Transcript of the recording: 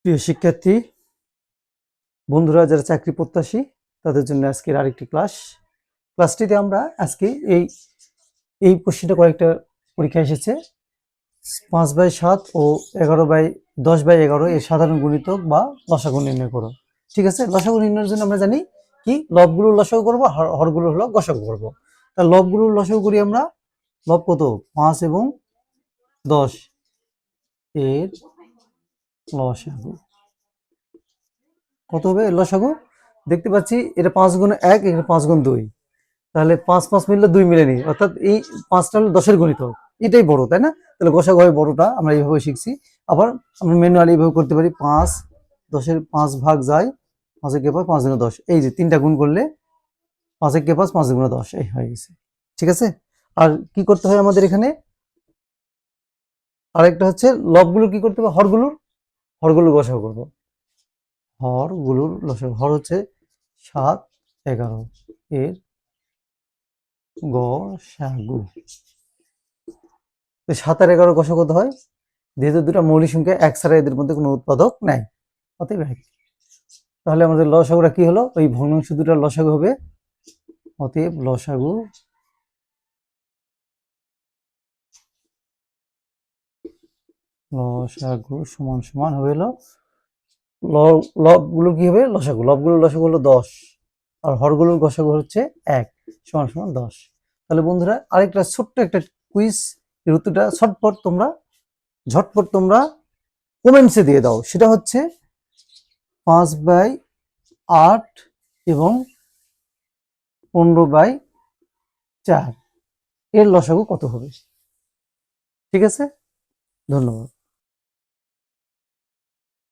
প্রিয় শিক্ষার্থী বন্ধুরা, যারা চাকরি প্রত্যাশী তাদের জন্য আজকের আরেকটি ক্লাসটিতে আমরা আজকে এই কোশ্চেনটা কয়েকটা পরীক্ষা এসেছে 5/7 ও 10/11 এর সাধারণ গুণিতক বা লসাগু নির্ণয় করো। ঠিক আছে, লসাগু নির্ণয়ের জন্য আমরা জানি কি লবগুলোর লসাগু করবো, হরগুলো হলো গসাগু করবো। তা লবগুলোর লসাগু করি আমরা। লব কত? 5 এবং 10 এর লসাগু কত হবে? লসাগু দেখতে পাচ্ছি এটা 5 গুণ 1, এটা 5 গুণ 2, তাহলে 5 5 মিললে 2 মিলেনি, অর্থাৎ এই 5টা হলো 10-এর গুণিতক, এটাই বড়, তাই না? তাহলে গসাগু হয় বড়টা, আমরা এইভাবে শিখছি। আবার আমরা ম্যানুয়ালি এইভাবে করতে পারি, 5 10-এর 5 ভাগ যায়, 5 একে 5, 5 গুণে 10, এই যে 3টা গুণ করলে 5 একে 5, 5 গুণে 10, এই হয়ে গেছে। ঠিক আছে, আর কি করতে হয় আমাদের এখানে? আরেকটা হচ্ছে লবগুলো কি করতে হবে? হরগুলোর গসাগু করবো। হরগুলোর লসাগু, হর হচ্ছে 7 11 এর গসাগু। 7 আর 11 গসাগু কত হয়? যেহেতু দুটো মৌলিক সংখ্যা, এক ছাড়া এদের মধ্যে কোনো উৎপাদক নাই, অতএব এক। তাহলে আমাদের লসাগুটা কি হলো? ওই ভগ্নাংশ দুটার লসাগু হবে। অতএব লসাগু সমান সমান হলো লবগুলো কি হবে? লসাগু, লবগুলোর লসাগু হলো 10 আর হরগুলোর গসাগু হচ্ছে 1, সমান সমান 10। তাহলে বন্ধুরা, আরেকটা ছোট্ট একটা কুইজ, এর উত্তরটা ঝটপট তোমরা কমেন্টসে দিয়ে দাও। সেটা হচ্ছে 5/8 এবং 15/4 এর লসাগু কত হবে? ঠিক আছে, ধন্যবাদ।